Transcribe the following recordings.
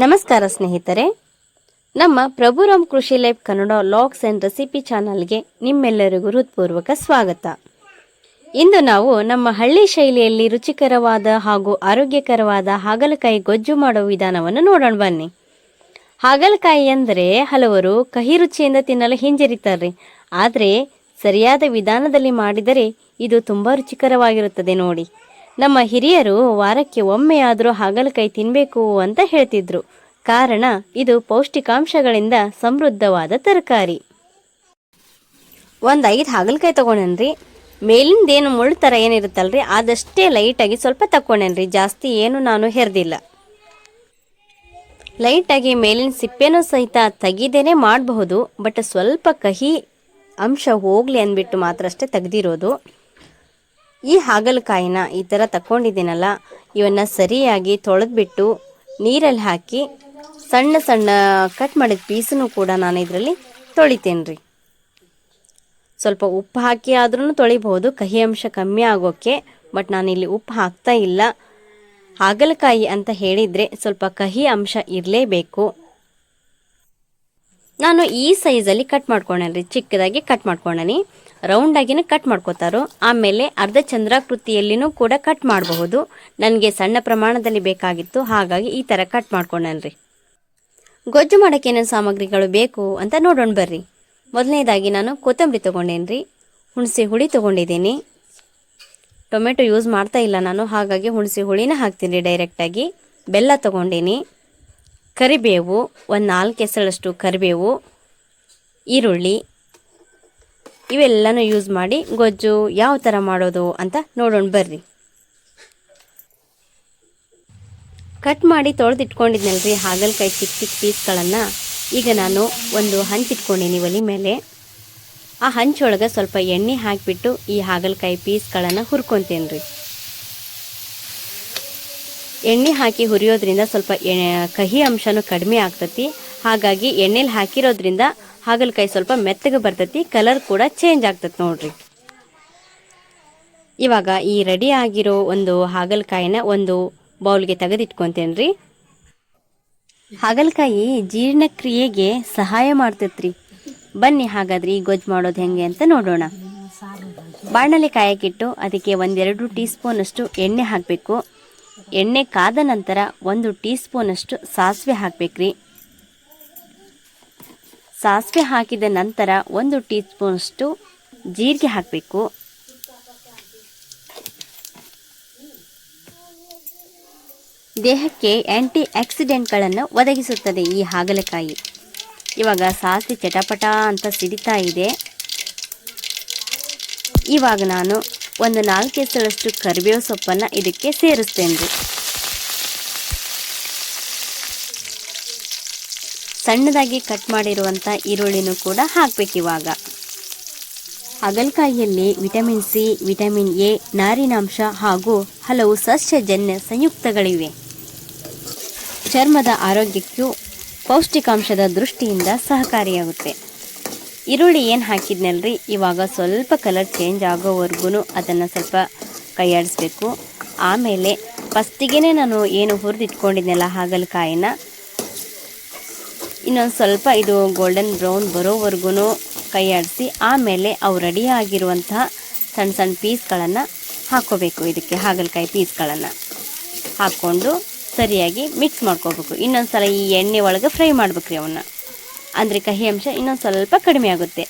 ನಮಸ್ಕಾರ ಸ್ನೇಹಿತರೆ, ನಮ್ಮ ಪ್ರಭುರಾಮ್ ಕೃಷಿ life Kannada logs and recipe ಚಾನಲ್ಗೆ ನಿಮ್ಮೆಲ್ಲರಿಗೂ ಹೃತ್ಪೂರ್ವಕ ಸ್ವಾಗತ. ಇಂದು ನಾವು ನಮ್ಮ ಹಳ್ಳಿ ಶೈಲಿಯಲ್ಲಿ ರುಚಿಕರವಾದ ಹಾಗೂ ಆರೋಗ್ಯಕರವಾದ ಹಾಗಲಕಾಯಿ ಗೊಜ್ಜು ಮಾಡುವ ವಿಧಾನವನ್ನು ನೋಡೋಣ ಬನ್ನಿ. ಹಾಗಲಕಾಯಿ ಅಂದರೆ ಹಲವರು ಕಹಿ ರುಚಿಯಿಂದ ತಿನ್ನಲು ಹಿಂಜರಿತಾರೆ. ಆದರೆ ಸರಿಯಾದ ವಿಧಾನದಲ್ಲಿ ಮಾಡಿದರೆ ಇದು ತುಂಬ ರುಚಿಕರವಾಗಿರುತ್ತದೆ ನೋಡಿ. ನಮ್ಮ ಹಿರಿಯರು ವಾರಕ್ಕೆ ಒಮ್ಮೆಯಾದರೂ ಹಾಗಲಕಾಯಿ ತಿನ್ನಬೇಕು ಅಂತ ಹೇಳ್ತಿದ್ರು. ಕಾರಣ ಇದು ಪೌಷ್ಟಿಕಾಂಶಗಳಿಂದ ಸಮೃದ್ಧವಾದ ತರಕಾರಿ. ಒಂದು 5 ಹಾಗಲಕಾಯಿ ತೊಗೊಂಡೇನ್ರಿ. ಮೇಲಿಂದೇನು ಮುಳ್ಳು ಥರ ಏನಿರುತ್ತಲ್ರಿ ಅದಷ್ಟೇ ಲೈಟಾಗಿ ಸ್ವಲ್ಪ ತಗೊಂಡೇನ್ರಿ. ಜಾಸ್ತಿ ಏನು ನಾನು ಹೆರ್ದಿಲ್ಲ. ಲೈಟಾಗಿ ಮೇಲಿನ ಸಿಪ್ಪೆನೂ ಸಹಿತ ತೆಗಿದೇನೆ ಮಾಡಬಹುದು. ಬಟ್ ಸ್ವಲ್ಪ ಕಹಿ ಅಂಶ ಹೋಗಲಿ ಅಂದ್ಬಿಟ್ಟು ಮಾತ್ರ ಅಷ್ಟೇ ತೆಗೆದಿರೋದು. ಈ ಹಾಗಲಕಾಯಿನ ಈ ಥರ ತಗೊಂಡಿದ್ದೀನಲ್ಲ, ಇವನ್ನು ಸರಿಯಾಗಿ ತೊಳೆದ್ಬಿಟ್ಟು ನೀರಲ್ಲಿ ಹಾಕಿ ಸಣ್ಣ ಸಣ್ಣ ಕಟ್ ಮಾಡಿದ ಪೀಸನ್ನು ಕೂಡ ನಾನು ಇದರಲ್ಲಿ ತೊಳಿತೇನೆ ರೀ. ಸ್ವಲ್ಪ ಉಪ್ಪು ಹಾಕಿ ಆದ್ರೂ ತೊಳಿಬಹುದು ಕಹಿ ಅಂಶ ಕಮ್ಮಿ ಆಗೋಕ್ಕೆ. ಬಟ್ ನಾನಿಲ್ಲಿ ಉಪ್ಪು ಹಾಕ್ತಾ ಇಲ್ಲ. ಹಾಗಲಕಾಯಿ ಅಂತ ಹೇಳಿದರೆ ಸ್ವಲ್ಪ ಕಹಿ ಅಂಶ ಇರಲೇಬೇಕು. ನಾನು ಈ ಸೈಜಲ್ಲಿ ಕಟ್ ಮಾಡ್ಕೊಂಡೇನಿ ರೀ. ಚಿಕ್ಕದಾಗಿ ಕಟ್ ಮಾಡ್ಕೊಂಡೇನಿ. ರೌಂಡಾಗಿನೂ ಕಟ್ ಮಾಡ್ಕೋತಾರೋ. ಆಮೇಲೆ ಅರ್ಧ ಚಂದ್ರಾಕೃತಿಯಲ್ಲಿನೂ ಕೂಡ ಕಟ್ ಮಾಡಬಹುದು. ನನಗೆ ಸಣ್ಣ ಪ್ರಮಾಣದಲ್ಲಿ ಬೇಕಾಗಿತ್ತು, ಹಾಗಾಗಿ ಈ ಥರ ಕಟ್ ಮಾಡ್ಕೊಂಡೇನಿ ರೀ. ಗೊಜ್ಜು ಮಾಡೋಕ್ಕೆ ಏನೇನು ಸಾಮಗ್ರಿಗಳು ಬೇಕು ಅಂತ ನೋಡೋಣ ಬರ್ರಿ. ಮೊದಲನೇದಾಗಿ ನಾನು ಕೊತ್ತಂಬರಿ ತೊಗೊಂಡೇನಿ ರೀ. ಹುಣಸೆ ಹುಳಿ ತೊಗೊಂಡಿದ್ದೀನಿ. ಟೊಮೆಟೊ ಯೂಸ್ ಮಾಡ್ತಾ ಇಲ್ಲ ನಾನು, ಹಾಗಾಗಿ ಹುಣಸೆ ಹುಳಿನ ಹಾಕ್ತೀನಿ ರೀ ಡೈರೆಕ್ಟಾಗಿ. ಬೆಲ್ಲ ತೊಗೊಂಡೀನಿ. ಕರಿಬೇವು, ಒಂದು 4 ಎಸಳಷ್ಟು ಕರಿಬೇವು, ಈರುಳ್ಳಿ, ಇವೆಲ್ಲನೂ ಯೂಸ್ ಮಾಡಿ ಗೊಜ್ಜು ಯಾವ ಥರ ಮಾಡೋದು ಅಂತ ನೋಡೋಣ ಬರ್ರಿ. ಕಟ್ ಮಾಡಿ ತೊಳೆದಿಟ್ಕೊಂಡಿದ್ನಲ್ರಿ ಹಾಗಲಕಾಯಿ ಚಿಕ್ಕ ಚಿಕ್ಕ ಪೀಸ್ಗಳನ್ನು ಈಗ ನಾನು ಒಂದು ಹಂಚಿಟ್ಕೊಂಡೀನಿ ಒಲೆ ಮೇಲೆ. ಆ ಹಂಚೊಳಗೆ ಸ್ವಲ್ಪ ಎಣ್ಣೆ ಹಾಕಿಬಿಟ್ಟು ಈ ಹಾಗಲಕಾಯಿ ಪೀಸ್ಗಳನ್ನು ಹುರ್ಕೊತೇನೆ ರೀ. ಎಣ್ಣೆ ಹಾಕಿ ಹುರಿಯೋದ್ರಿಂದ ಸ್ವಲ್ಪ ಕಹಿ ಅಂಶನೂ ಕಡಿಮೆ ಆಗ್ತತಿ. ಹಾಗಾಗಿ ಎಣ್ಣೆಲಿ ಹಾಕಿರೋದ್ರಿಂದ ಹಾಗಲಕಾಯಿ ಸ್ವಲ್ಪ ಮೆತ್ತಗೆ ಬರ್ತೈತಿ, ಕಲರ್ ಕೂಡ ಚೇಂಜ್ ಆಗ್ತತಿ ನೋಡ್ರಿ. ಇವಾಗ ಈ ರೆಡಿ ಆಗಿರೋ ಒಂದು ಹಾಗಲಕಾಯಿನ ಒಂದು ಬೌಲ್ಗೆ ತೆಗೆದಿಟ್ಕೊತೇನೆ ರೀ. ಹಾಗಲಕಾಯಿ ಜೀರ್ಣಕ್ರಿಯೆಗೆ ಸಹಾಯ ಮಾಡ್ತೈತ್ರಿ. ಬನ್ನಿ ಹಾಗಾದ್ರೆ ಈ ಗೊಜ್ಜು ಮಾಡೋದು ಹೆಂಗೆ ಅಂತ ನೋಡೋಣ. ಬಾಣಲೆ ಕಾಯಕ್ಕಿಟ್ಟು ಅದಕ್ಕೆ 1-2 ಟೀ ಸ್ಪೂನಷ್ಟು ಎಣ್ಣೆ ಹಾಕಬೇಕು. ಎಣ್ಣೆ ಕಾದ ನಂತರ 1 ಟೀ ಸ್ಪೂನಷ್ಟು ಸಾಸಿವೆ ಹಾಕಬೇಕ್ರಿ. ಸಾಸಿವೆ ಹಾಕಿದ ನಂತರ 1 ಟೀ ಸ್ಪೂನಷ್ಟು ಜೀರಿಗೆ ಹಾಕಬೇಕು. ದೇಹಕ್ಕೆ ಆ್ಯಂಟಿ ಆಕ್ಸಿಡೆಂಟ್ಗಳನ್ನು ಒದಗಿಸುತ್ತದೆ ಈ ಹಾಗಲಕಾಯಿ. ಇವಾಗ ಸಾಸಿವೆ ಚಟಪಟ ಅಂತ ಸಿಡಿತಾ ಇದೆ. ಇವಾಗ ನಾನು ಒಂದು 4 ಎಸಳಷ್ಟು ಕರಿಬೇವು ಸೊಪ್ಪನ್ನು ಇದಕ್ಕೆ ಸೇರಿಸ್ತೇನೆ ರೀ. ಸಣ್ಣದಾಗಿ ಕಟ್ ಮಾಡಿರುವಂಥ ಈರುಳ್ಳಿನೂ ಕೂಡ ಹಾಕಬೇಕು. ಇವಾಗ ಹಾಗಲಕಾಯಿಯಲ್ಲಿ ವಿಟಮಿನ್ ಸಿ, ವಿಟಮಿನ್ ಎ, ನಾರಿನಾಂಶ ಹಾಗೂ ಹಲವು ಸಸ್ಯಜನ್ಯ ಸಂಯುಕ್ತಗಳಿವೆ. ಚರ್ಮದ ಆರೋಗ್ಯಕ್ಕೂ ಪೌಷ್ಟಿಕಾಂಶದ ದೃಷ್ಟಿಯಿಂದ ಸಹಕಾರಿಯಾಗುತ್ತೆ. ಈರುಳ್ಳಿ ಏನು ಹಾಕಿದ್ನಲ್ರಿ, ಇವಾಗ ಸ್ವಲ್ಪ ಕಲರ್ ಚೇಂಜ್ ಆಗೋವರೆಗೂ ಅದನ್ನು ಸ್ವಲ್ಪ ಕೈಯಾಡಿಸ್ಬೇಕು. ಆಮೇಲೆ ಫಸ್ಟಿಗೆ ನಾನು ಏನು ಹುರಿದಿಟ್ಕೊಂಡಿದ್ನಲ್ಲ ಹಾಗಲಕಾಯಿನ ಇನ್ನೊಂದು ಸ್ವಲ್ಪ ಇದು ಗೋಲ್ಡನ್ ಬ್ರೌನ್ ಬರೋವರೆಗೂ ಕೈಯಾಡಿಸಿ ಆಮೇಲೆ ಅವು ರೆಡಿ ಆಗಿರುವಂತಹ ಸಣ್ಣ ಸಣ್ಣ ಪೀಸ್ಗಳನ್ನು ಹಾಕ್ಕೋಬೇಕು. ಇದಕ್ಕೆ ಹಾಗಲಕಾಯಿ ಪೀಸ್ಗಳನ್ನು ಹಾಕ್ಕೊಂಡು ಸರಿಯಾಗಿ ಮಿಕ್ಸ್ ಮಾಡ್ಕೋಬೇಕು. ಇನ್ನೊಂದು ಸಲ ಈ ಎಣ್ಣೆ ಒಳಗೆ ಫ್ರೈ ಮಾಡ್ಬೇಕ್ರಿ ಅವನ್ನ. ಅಂದರೆ ಕಹಿ ಅಂಶ ಇನ್ನೊಂದು ಸ್ವಲ್ಪ ಕಡಿಮೆ ಆಗುತ್ತೆ.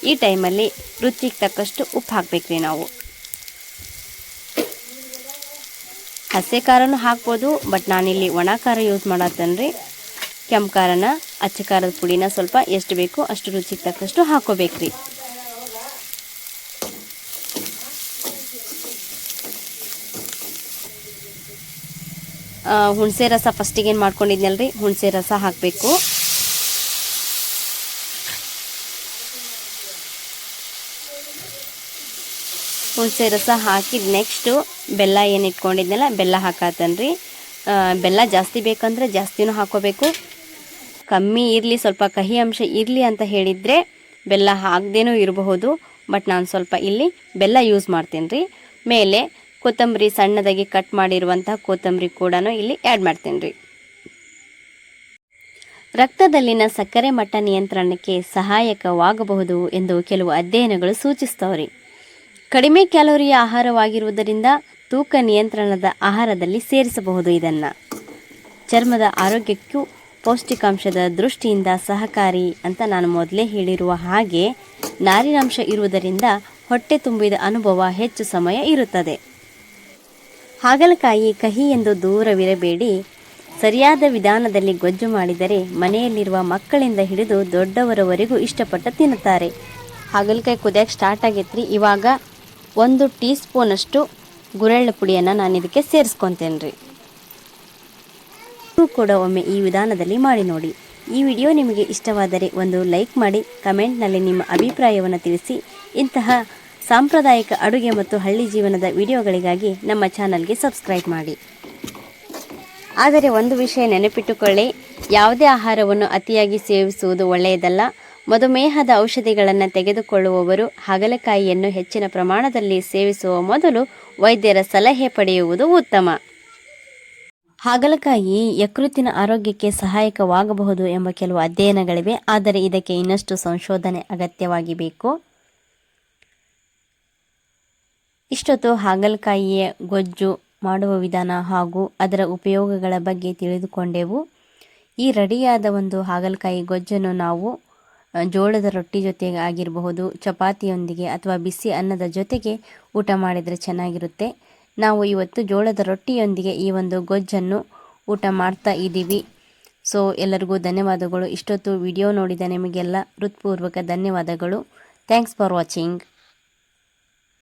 ಈ ಟೈಮಲ್ಲಿ ರುಚಿಗೆ ತಕ್ಕಷ್ಟು ಉಪ್ಪು ಹಾಕಬೇಕ್ರಿ ನಾವು. ಹಸಿ ಖಾರನೂ ಹಾಕ್ಬೋದು, ಬಟ್ ನಾನಿಲ್ಲಿ ಒಣ ಖಾರ ಯೂಸ್ ಮಾಡತ್ತೇನ್ರಿ. ಕೆಂಪು ಖಾರನ, ಅಚ್ಚ ಖಾರದ ಪುಡಿನ ಸ್ವಲ್ಪ ಎಷ್ಟು ಬೇಕೋ ಅಷ್ಟು ರುಚಿಗೆ ತಕ್ಕಷ್ಟು ಹಾಕೋಬೇಕ್ರಿ. ಹುಣಸೆ ರಸ ಫಸ್ಟಿಗೆ ಏನು ಮಾಡ್ಕೊಂಡಿದ್ನಲ್ರಿ, ಹುಣಸೆ ರಸ ಹಾಕಬೇಕು. ಹುಣಸೆ ರಸ ಹಾಕಿದ ನೆಕ್ಸ್ಟು ಬೆಲ್ಲ ಏನು ಇಟ್ಕೊಂಡಿದ್ನಲ್ಲ ಬೆಲ್ಲ ಹಾಕತ್ತನ್ರಿ. ಬೆಲ್ಲ ಜಾಸ್ತಿ ಬೇಕಂದ್ರೆ ಜಾಸ್ತಿನೂ ಹಾಕೋಬೇಕು. ಕಮ್ಮಿ ಇರಲಿ, ಸ್ವಲ್ಪ ಕಹಿ ಅಂಶ ಇರಲಿ ಅಂತ ಹೇಳಿದರೆ ಬೆಲ್ಲ ಹಾಕದೇನೂ ಇರಬಹುದು. ಬಟ್ ನಾನು ಸ್ವಲ್ಪ ಇಲ್ಲಿ ಬೆಲ್ಲ ಯೂಸ್ ಮಾಡ್ತೀನಿ ರೀ. ಮೇಲೆ ಕೊತ್ತಂಬರಿ ಸಣ್ಣದಾಗಿ ಕಟ್ ಮಾಡಿರುವಂಥ ಕೊತ್ತಂಬರಿ ಕೂಡ ಇಲ್ಲಿ ಆ್ಯಡ್ ಮಾಡ್ತೀನಿ ರೀ. ರಕ್ತದಲ್ಲಿನ ಸಕ್ಕರೆ ಮಟ್ಟ ನಿಯಂತ್ರಣಕ್ಕೆ ಸಹಾಯಕವಾಗಬಹುದು ಎಂದು ಕೆಲವು ಅಧ್ಯಯನಗಳು ಸೂಚಿಸ್ತವ್ರಿ. ಕಡಿಮೆ ಕ್ಯಾಲೋರಿಯ ಆಹಾರವಾಗಿರುವುದರಿಂದ ತೂಕ ನಿಯಂತ್ರಣದ ಆಹಾರದಲ್ಲಿ ಸೇರಿಸಬಹುದು. ಇದನ್ನು ಚರ್ಮದ ಆರೋಗ್ಯಕ್ಕೂ ಪೌಷ್ಟಿಕಾಂಶದ ದೃಷ್ಟಿಯಿಂದ ಸಹಕಾರಿ ಅಂತ ನಾನು ಮೊದಲೇ ಹೇಳಿರುವ ಹಾಗೆ ನಾರಿನಾಂಶ ಇರುವುದರಿಂದ ಹೊಟ್ಟೆ ತುಂಬಿದ ಅನುಭವ ಹೆಚ್ಚು ಸಮಯ ಇರುತ್ತದೆ. ಹಾಗಲಕಾಯಿ ಕಹಿ ಎಂದು ದೂರವಿರಬೇಡಿ. ಸರಿಯಾದ ವಿಧಾನದಲ್ಲಿ ಗೊಜ್ಜು ಮಾಡಿದರೆ ಮನೆಯಲ್ಲಿರುವ ಮಕ್ಕಳಿಂದ ಹಿಡಿದು ದೊಡ್ಡವರವರೆಗೂ ಇಷ್ಟಪಟ್ಟು ತಿನ್ನುತ್ತಾರೆ. ಹಾಗಲಕಾಯಿ ಕುದಿಯೋಕೆ ಸ್ಟಾರ್ಟ್ ಆಗೈತ್ರಿ. ಇವಾಗ 1 ಟೀ ಸ್ಪೂನಷ್ಟು ಗುರೆಳ್ಳು ಪುಡಿಯನ್ನು ನಾನು ಇದಕ್ಕೆ ಸೇರಿಸ್ಕೊತೇನೆ ರೀ. ನೀವು ಕೂಡ ಒಮ್ಮೆ ಈ ವಿಧಾನದಲ್ಲಿ ಮಾಡಿ ನೋಡಿ. ಈ ವಿಡಿಯೋ ನಿಮಗೆ ಇಷ್ಟವಾದರೆ ಒಂದು ಲೈಕ್ ಮಾಡಿ, ಕಮೆಂಟ್ನಲ್ಲಿ ನಿಮ್ಮ ಅಭಿಪ್ರಾಯವನ್ನು ತಿಳಿಸಿ. ಇಂತಹ ಸಾಂಪ್ರದಾಯಿಕ ಅಡುಗೆ ಮತ್ತು ಹಳ್ಳಿ ಜೀವನದ ವಿಡಿಯೋಗಳಿಗಾಗಿ ನಮ್ಮ ಚಾನಲ್ಗೆ ಸಬ್ಸ್ಕ್ರೈಬ್ ಮಾಡಿ. ಆದರೆ ಒಂದು ವಿಷಯ ನೆನಪಿಟ್ಟುಕೊಳ್ಳಿ, ಯಾವುದೇ ಆಹಾರವನ್ನು ಅತಿಯಾಗಿ ಸೇವಿಸುವುದು ಒಳ್ಳೆಯದಲ್ಲ. ಮಧುಮೇಹದ ಔಷಧಿಗಳನ್ನು ತೆಗೆದುಕೊಳ್ಳುವವರು ಹಾಗಲಕಾಯಿಯನ್ನು ಹೆಚ್ಚಿನ ಪ್ರಮಾಣದಲ್ಲಿ ಸೇವಿಸುವ ಮೊದಲು ವೈದ್ಯರ ಸಲಹೆ ಪಡೆಯುವುದು ಉತ್ತಮ. ಹಾಗಲಕಾಯಿ ಯಕೃತ್ತಿನ ಆರೋಗ್ಯಕ್ಕೆ ಸಹಾಯಕವಾಗಬಹುದು ಎಂಬ ಕೆಲವು ಅಧ್ಯಯನಗಳಿವೆ. ಆದರೆ ಇದಕ್ಕೆ ಇನ್ನಷ್ಟು ಸಂಶೋಧನೆ ಅಗತ್ಯವಾಗಿ ಬೇಕು. ಇಷ್ಟೊತ್ತು ಹಾಗಲಕಾಯಿಯ ಗೊಜ್ಜು ಮಾಡುವ ವಿಧಾನ ಹಾಗೂ ಅದರ ಉಪಯೋಗಗಳ ಬಗ್ಗೆ ತಿಳಿದುಕೊಂಡೆವು. ಈ ರೆಡಿಯಾದ ಒಂದು ಹಾಗಲಕಾಯಿ ಗೊಜ್ಜನ್ನು ನಾವು ಜೋಳದ ರೊಟ್ಟಿ ಜೊತೆಗೆ ಆಗಿರಬಹುದು, ಚಪಾತಿಯೊಂದಿಗೆ ಅಥವಾ ಬಿಸಿ ಅನ್ನದ ಜೊತೆಗೆ ಊಟ ಮಾಡಿದರೆ ಚೆನ್ನಾಗಿರುತ್ತೆ. ನಾವು ಇವತ್ತು ಜೋಳದ ರೊಟ್ಟಿಯೊಂದಿಗೆ ಈ ಒಂದು ಗೊಜ್ಜನ್ನು ಊಟ ಮಾಡ್ತಾ ಇದ್ದೀವಿ. ಸೊ ಎಲ್ಲರಿಗೂ ಧನ್ಯವಾದಗಳು. ಇಷ್ಟೊತ್ತು ವಿಡಿಯೋ ನೋಡಿದ ನಿಮಗೆಲ್ಲ ಹೃತ್ಪೂರ್ವಕ ಧನ್ಯವಾದಗಳು. Thanks for watching.